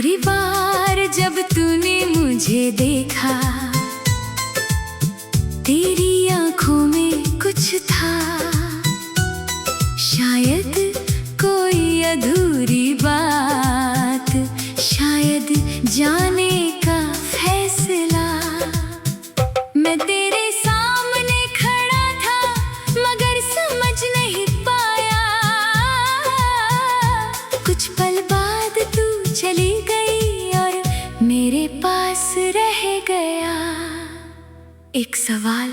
आखिरी बार जब तूने मुझे देखा, तेरी आंखों में कुछ था, शायद कोई अधूरी बात, शायद जाने का फैसला। मैं तेरे सामने खड़ा था मगर समझ नहीं पाया, कुछ पल बाद तू चली गई और मेरे पास रह गया एक सवाल।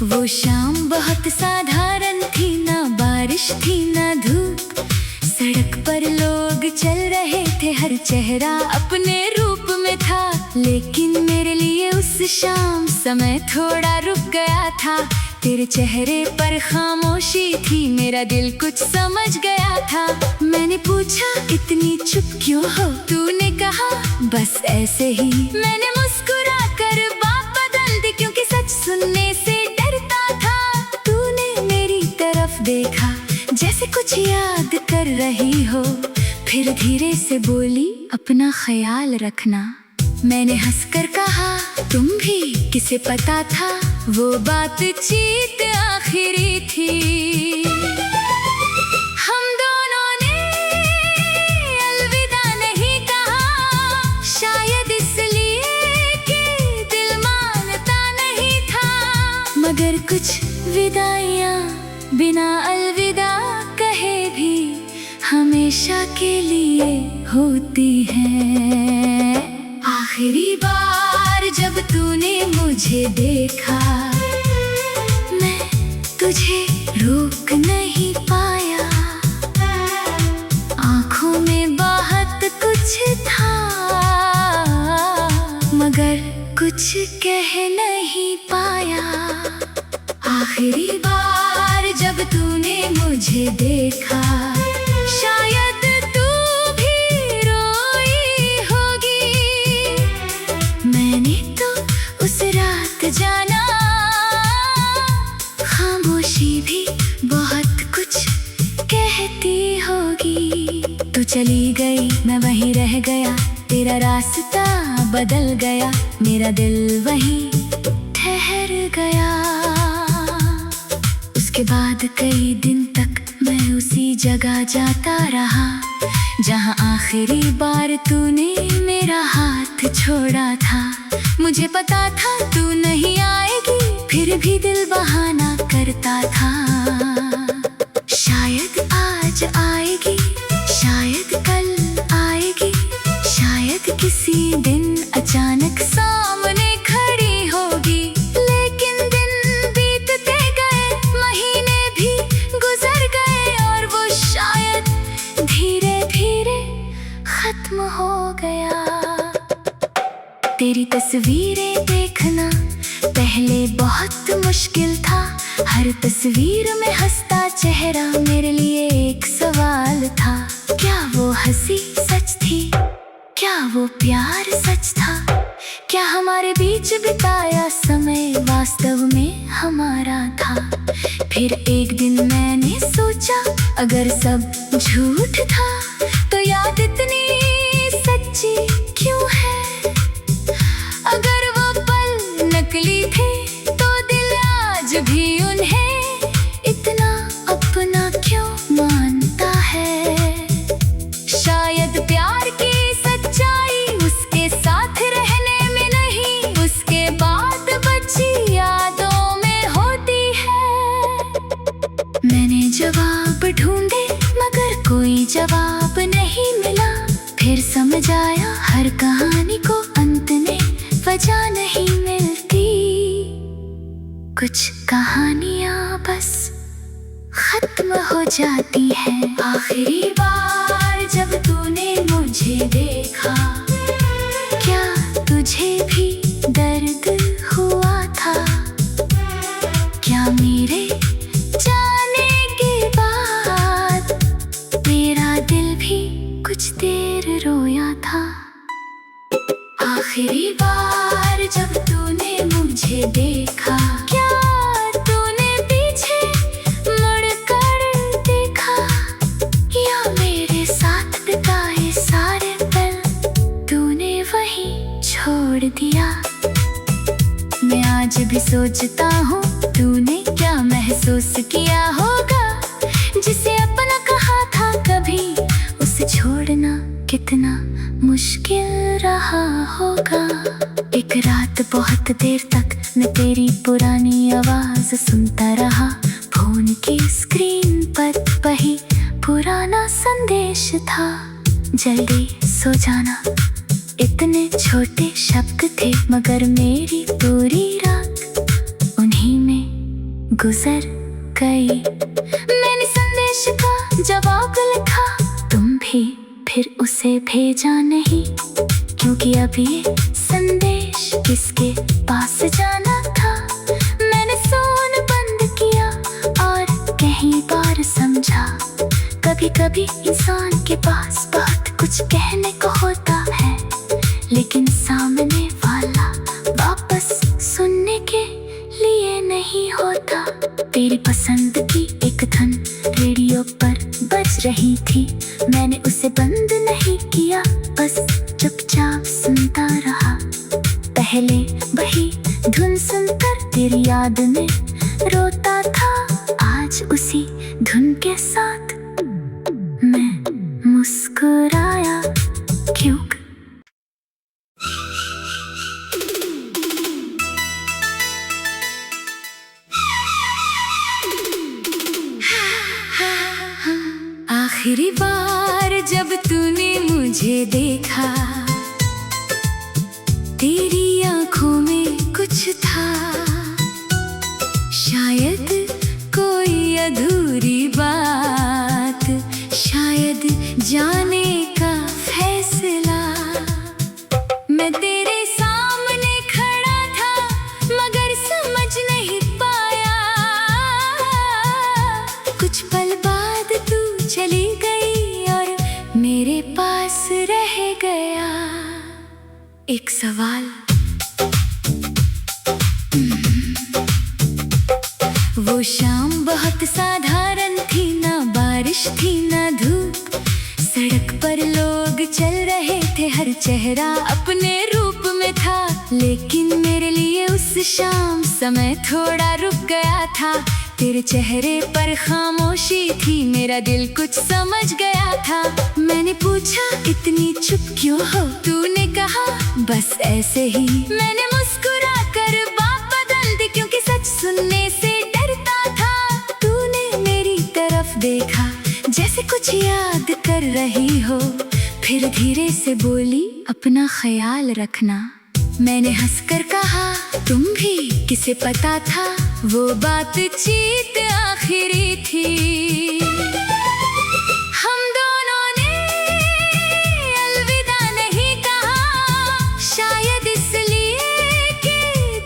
वो शाम बहुत साधारण थी, ना बारिश थी ना धूप, सड़क पर लोग चल रहे थे, हर चेहरा अपने रूप में था। लेकिन मेरे लिए उस शाम समय थोड़ा रुक गया था, तेरे चेहरे पर खामोशी थी, मेरा दिल कुछ समझ गया था। मैंने पूछा इतनी चुप क्यों हो, तूने कहा बस ऐसे ही। मैंने मुस्कुरा कर बात बदल दी क्योंकि सच सुनने से डरता था। तूने मेरी तरफ देखा जैसे कुछ याद कर रही हो, फिर धीरे से बोली अपना ख्याल रखना। मैंने हंसकर कहा तुम भी, किसे पता था वो बातचीत आखिरी थी। हम दोनों ने अलविदा नहीं कहा, शायद इसलिए कि दिल मानता नहीं था। मगर कुछ विदाइयां बिना अलविदा कहे भी हमेशा के लिए होती हैं। आखिरी बार जब तूने मुझे देखा, मैं तुझे रोक नहीं पाया, आँखों में बहुत कुछ था मगर कुछ कह नहीं पाया। आखिरी बार जब तूने मुझे देखा, शायद तू भी रोई होगी, मैंने तो उस रात जाना, खामोशी भी बहुत कुछ कहती होगी। तू चली गई मैं वहीं रह गया, तेरा रास्ता बदल गया, मेरा दिल वहीं ठहर गया। उसके बाद कई दिन तक मैं उसी जगह जाता रहा जहां आखिरी बार तूने मेरा हाथ छोड़ा था। मुझे पता था तू नहीं आएगी, फिर भी दिल बहाना करता था। शायद आज आएगी, शायद कल आएगी, शायद किसी दिन अचानक सामने खड़ी होगी। लेकिन दिन बीतते गए, महीने भी गुजर गए और वो शायद धीरे धीरे खत्म हो गया। तेरी तस्वीरें देखना पहले बहुत मुश्किल था, हर तस्वीर में हंसता चेहरा मेरे लिए एक सवाल था। क्या वो हंसी सच थी, क्या वो प्यार सच था, क्या हमारे बीच बिताया समय वास्तव में हमारा था। फिर एक दिन मैंने सोचा अगर सब झूठ था तो याद इतनी सच्ची क्यों है। अगर वो पल नकली थे तो दिल आज भी उन्हें इतना अपना क्यों मानता है। शायद प्यार की सच्चाई उसके साथ रहने में नहीं, उसके बाद बची यादों में होती है। मैंने जवाब ढूंढे मगर कोई जवाब नहीं मिला, फिर समझ आया हर कहानी को अंत में वजह नहीं मिलती। कुछ कहानियां बस खत्म हो जाती हैं। आखिरी बार जब तूने मुझे देखा, क्या तुझे भी दर्द हुआ था, क्या मेरे जाने के बाद मेरा दिल भी कुछ देर रोया था। आखिरी बार जब तूने मुझे देखा, क्या तूने पीछे मुड़ कर देखा, भी सोचता हूँ तूने क्या महसूस किया होगा। जिसे अपना कहा था कभी, उसे छोड़ना कितना मुश्किल रहा होगा। एक रात बहुत देर तक मैं तेरी पुरानी आवाज सुनता रहा। फोन की स्क्रीन पर वही पुराना संदेश था, जल्दी सो जाना। इतने छोटे शब्द थे मगर मेरी पूरी रात उन्हीं में गुजर गई। मैंने संदेश का जवाब लिखा, तुम भी फिर उसे भेजा नहीं, क्योंकि अब ये संदेश किसके पास जाना था। मैंने फोन बंद किया और कई बार समझा, कभी कभी इंसान के पास बहुत कुछ कहने को होता है, लेकिन सामने वाला वापस सुनने के लिए नहीं होता। तेरी पसंद की एक धुन रेडियो पर बज रही थी, मैंने उसे बंद नहीं किया, बस चुपचाप सुनता रहा। पहले वही धुन सुनकर तेरी याद में रोता था, आज उसी धुन के साथ मैं मुस्कुराया। क्यों? आखिरी बार जब तूने मुझे देखा, तेरी आंखों में कुछ था, शायद कोई अधूरी बात, शायद जाने का फैसला। मैं तेरे सामने खड़ा था मगर समझ नहीं पाया, कुछ पल बाद तू चली गई और मेरे पास रह गया एक सवाल। वो शाम बहुत साधारण थी, ना बारिश थी ना धूप, सड़क पर लोग चल रहे थे, हर चेहरा अपने रूप में था। लेकिन मेरे लिए उस शाम समय थोड़ा रुक गया था। तेरे चेहरे पर खामोशी थी, मेरा दिल कुछ समझ गया था। मैंने पूछा इतनी चुप क्यों हो, तूने कहा बस ऐसे ही। मैंने मुस्कुरा कर बात बदल दी, क्योंकि सच सुनने से डरता था। तूने मेरी तरफ देखा जैसे कुछ याद कर रही हो, फिर धीरे से बोली अपना ख्याल रखना। मैंने हंसकर कहा तुम भी, किसे पता था वो बातचीत आखिरी थी। हम दोनों ने अलविदा नहीं कहा, शायद इसलिए कि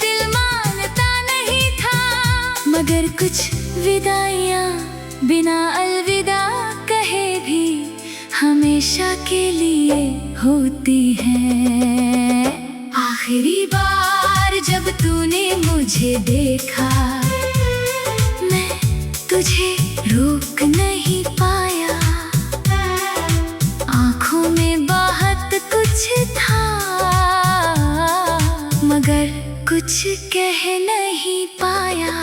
दिल मानता नहीं था। मगर कुछ विदाइयां बिना अलविदा कहे भी हमेशा के लिए होती हैं। आखिरी बार जब तूने मुझे देखा, मैं तुझे रोक नहीं पाया। आँखों में बहुत कुछ था मगर कुछ कह नहीं पाया।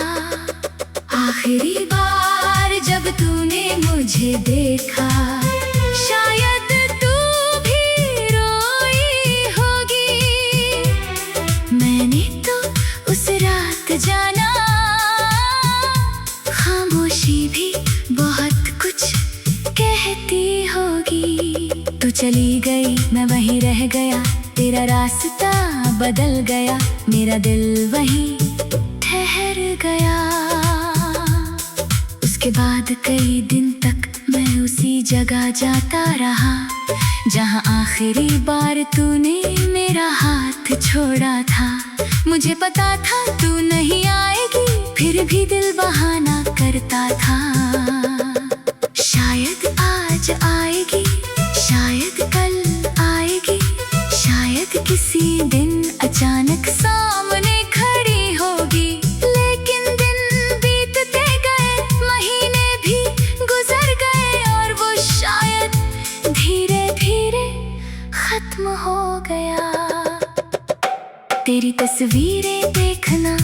आखिरी बार जब तूने मुझे देखा, शायद तू भी रोई होगी। मैंने तो उस रात जाना, खामोशी भी बहुत कुछ कहती होगी। तू चली गई, मैं वहीं रह गया, तेरा रास्ता बदल गया, मेरा दिल वहीं ठहर गया। उसके बाद कई दिन तक मैं उसी जगह जाता रहा, जहाँ आखिरी बार तूने मेरा हाथ छोड़ा था। मुझे पता था तू नहीं आएगी, फिर भी दिल बहाना करता था। शायद आज आएगी, शायद कल आएगी, शायद किसी दिन अचानक सामने खड़ी होगी। लेकिन दिन बीतते गए, महीने भी गुजर गए और वो शायद धीरे धीरे खत्म हो गया। तेरी तस्वीरें देखना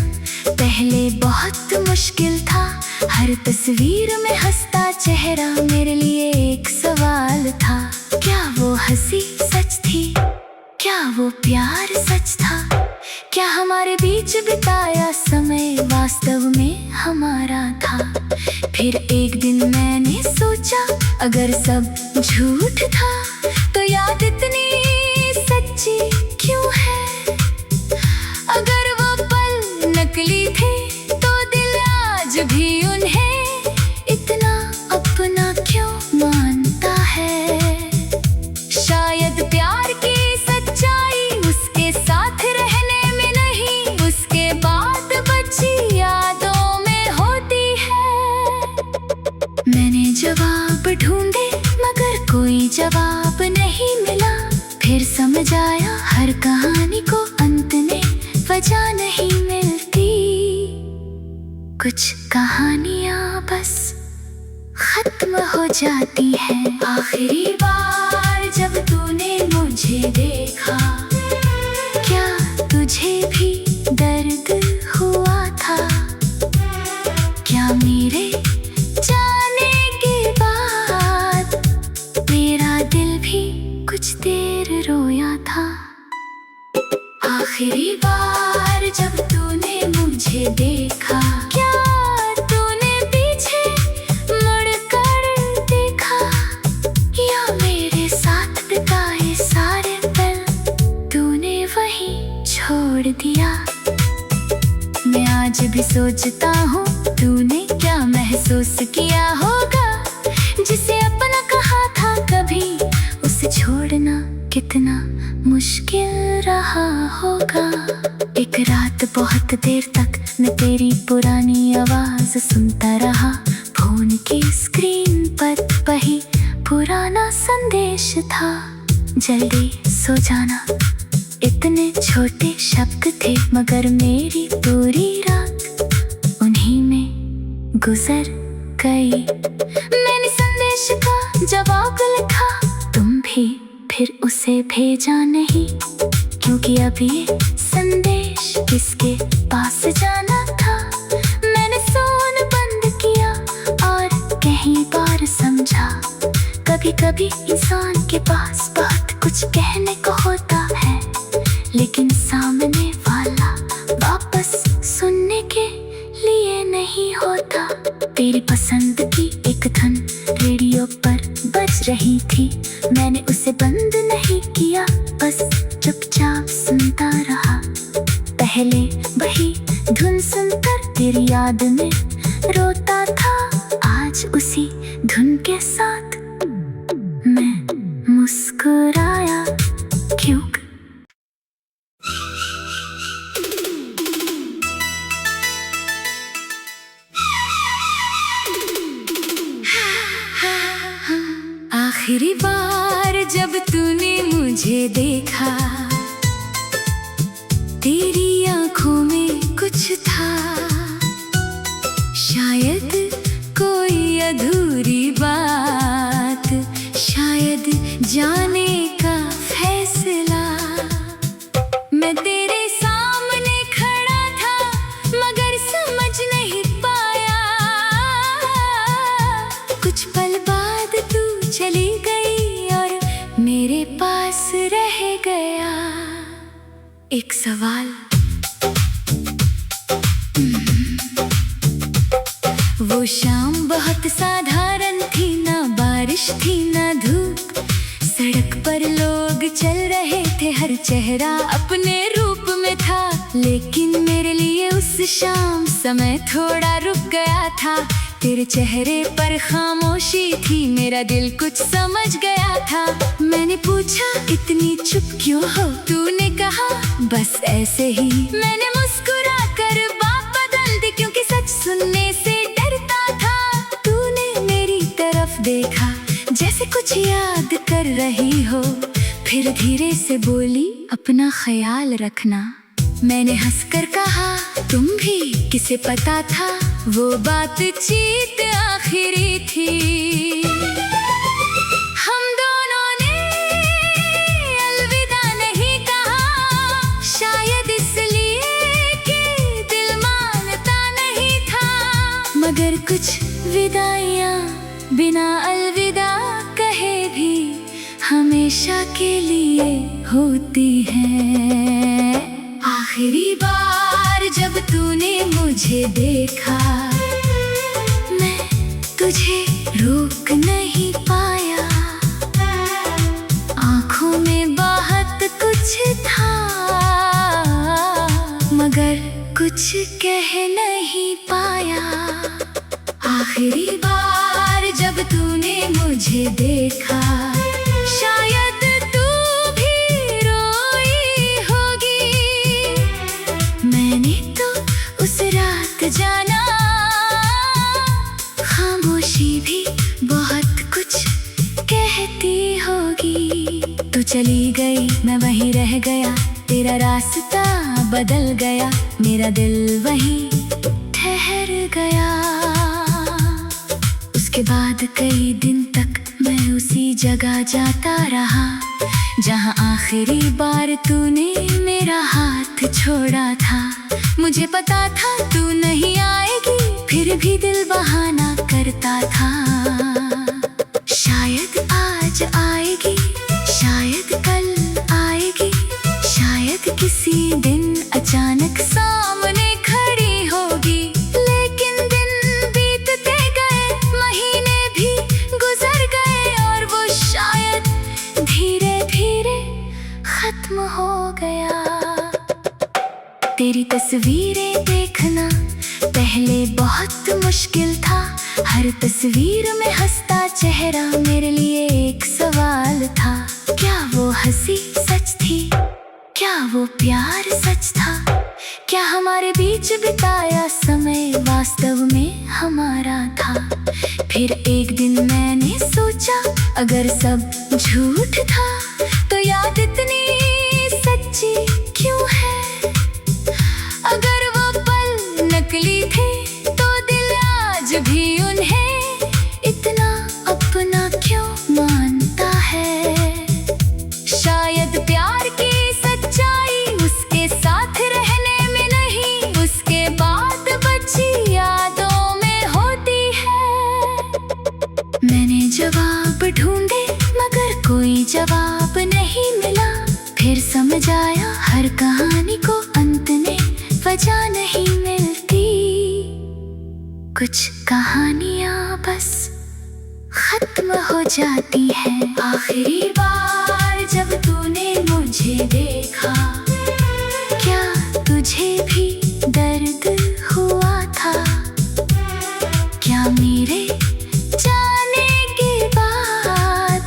पहले बहुत मुश्किल था, हर तस्वीर में हंसता चेहरा मेरे लिए एक सवाल था। क्या वो हंसी सच थी? क्या वो प्यार सच था? क्या हमारे बीच बिताया समय वास्तव में हमारा था? फिर एक दिन मैंने सोचा, अगर सब झूठ था तो याद इतनी सच्ची क्यों है? अगर वो पल नकली थे तो दिल आज भी उन्हें इतना अपना क्यों मानता है? शायद प्यार की सच्चाई उसके साथ रहने में नहीं, उसके बाद बची यादों में होती है। मैंने जवाब ढूंढे मगर कोई जवाब नहीं मिला। फिर समझ आया हर कहानी को अंत में वजह नहीं मिलती। कुछ कहानियां बस खत्म हो जाती है। आखिरी बार जब तूने मुझे देखा, क्या तुझे भी दर्द हुआ था? क्या मेरे जाने के बाद मेरा दिल भी कुछ देर रोया था? आखिरी बार जब तूने मुझे देखा, क्या तूने पीछे मुड़कर देखा? या मेरे साथ बिताए सारे पल तूने वहीं छोड़ दिया? मैं आज भी सोचता हूँ तूने क्या महसूस किया होगा, जिसे अपना कहा था कभी उसे छोड़ना कितना मुश्किल रहा होगा। एक रात बहुत देर तक मैं तेरी पुरानी आवाज सुनता रहा। फोन की स्क्रीन पर वही पुराना संदेश था, जल्दी सो जाना। इतने छोटे शब्द थे मगर मेरी पूरी रात उन्हीं में गुजर गई। मैंने संदेश का जवाब लिखा, तुम भी फिर उसे भेजा नहीं, क्योंकि अब ये संदेश किसके पास जाना था। मैंने फोन बंद किया और कहीं बार समझा, कभी कभी इंसान के पास बहुत कुछ कहने को होता है, लेकिन सामने वाला वापस सुनने के लिए नहीं होता। तेरी पसंद की एक धुन रेडियो पर बज रही थी, मैंने उसे बंद नहीं किया, बस चुपचाप सुनता रहा। पहले वही धुन सुनकर तेरी याद में रोता था, आज उसी धुन के साथ मैं मुस्कुराया क्यों? आखिरी बार जब तूने मुझे देखा, तेरी आंखों में कुछ था, शायद कोई अधूरी बात, शायद जाने का फैसला। मैं तेरे सामने खड़ा था मगर समझ नहीं पाया, कुछ पल बाद तू चली गई और मेरे पास रह गया एक सवाल। वो शाम बहुत साधारण थी, ना बारिश थी ना धूप, सड़क पर लोग चल रहे थे, हर चेहरा अपने रूप में था। लेकिन मेरे लिए उस शाम समय थोड़ा रुक गया था। तेरे चेहरे पर खामोशी थी, मेरा दिल कुछ समझ गया था। मैंने पूछा इतनी चुप क्यों हो? तूने कहा बस ऐसे ही। मैंने मुस्कुरा कर बात बदल दी, क्योंकि सच सुनने से डरता था। तूने मेरी तरफ देखा जैसे कुछ याद कर रही हो, फिर धीरे से बोली अपना ख्याल रखना। मैंने हंसकर कहा तुम भी, किसे पता था वो बातचीत आखिरी थी। हम दोनों ने अलविदा नहीं कहा, शायद इसलिए कि दिल मानता मगर कुछ विदाइयाँ बिना अलविदा कहे भी हमेशा के लिए होती हैं। आखिरी बार जब तूने मुझे देखा, मैं तुझे रोक नहीं पाया। आँखों में बहुत कुछ था मगर कुछ कह नहीं पाया। आखिरी बार जब तूने मुझे देखा, शायद तू भी रोई होगी। मैंने तो उस रात जाना, खामोशी भी बहुत कुछ कहती होगी। तू चली गई, मैं वहीं रह गया, तेरा रास्ता बदल गया, मेरा दिल वहीं ठहर गया। उसके बाद कई दिन तक मैं उसी जगह जाता रहा जहाँ आखिरी बार तूने मेरा हाथ छोड़ा था। मुझे पता था तू नहीं आएगी, फिर भी दिल बहाना करता था। शायद आज आएगी, शायद कल आएगी, शायद किसी दिन अचानक सामने खड़ी होगी। लेकिन दिन बीतते गए, महीने भी गुजर गए और वो शायद धीरे धीरे खत्म हो गया। तेरी तस्वीरें देखना पहले बहुत मुश्किल था। हर तस्वीर में हंसता चेहरा मेरे लिए एक सवाल था। क्या वो हंसी सच थी? क्या वो प्यार सच था? क्या हमारे बीच बिताया समय वास्तव में हमारा था? फिर एक दिन मैंने सोचा, अगर सब झूठ था तो याद इतनी सच्ची क्यों है? अगर वो पल नकली थे तो दिल आज भी उन्हें इतना अपना क्यों मानता है? शायद प्यार की सच्चाई उसके साथ रहने में नहीं, उसके बाद बची यादों में होती है। मैंने जवाब ढूंढे मगर कोई जवाब नहीं मिला। फिर समझ आया हर कहानी को अंत में वजह नहीं मिलती। कुछ कहानियाँ बस खत्म हो जाती है। आखिरी बार जब तूने मुझे देखा, क्या तुझे भी दर्द हुआ था? क्या मेरे जाने के बाद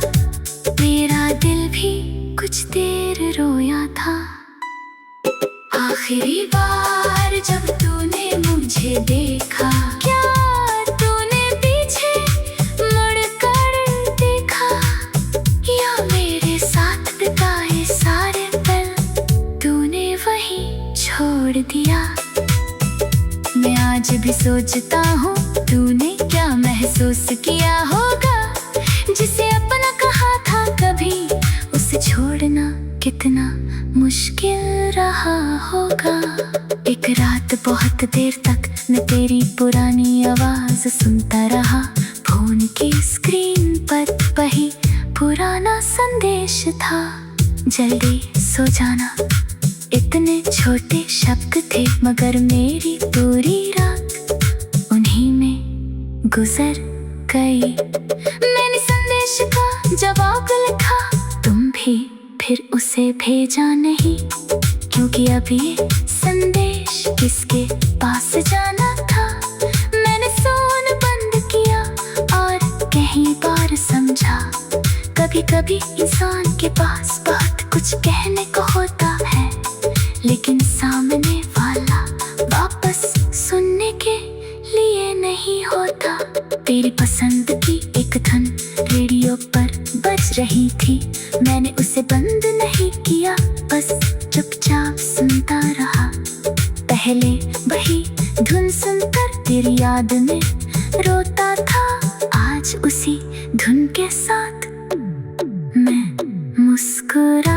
मेरा दिल भी कुछ देर रोया था? आखिरी बार जब तूने मुझे देखा, क्या तूने पीछे मुड़कर देखा? या मेरे साथ बिताए सारे पल तूने वहीं छोड़ दिया? मैं आज भी सोचता हूँ तूने क्या महसूस किया होगा। जिसे अपना कहा था कभी, उसे छोड़ना कितना मुश्किल रहा होगा। एक रात बहुत देर तक मैं तेरी पुरानी आवाज सुनता रहा। फोन की स्क्रीन पर वही पुराना संदेश था, जल्दी सो जाना। इतने छोटे शब्द थे मगर मेरी पूरी रात उन्हीं में गुजर गई। मैंने संदेश का जवाब लिखा, तुम भी फिर उसे भेजा नहीं, क्योंकि अब ये संदेश किसके पास जाना था। मैंने फोन बंद किया और कई बार समझा, कभी कभी इंसान के पास बहुत कुछ कहने को होता है, लेकिन सामने वाला वापस सुनने के लिए नहीं होता। तेरी पसंद की एक धुन रेडियो पर बज रही थी, मैंने उसे बंद नहीं किया, बस चुपचाप सुनता रहा। पहले वही धुन सुनकर तेरी याद में रोता था, आज उसी धुन के साथ मैं मुस्कुरा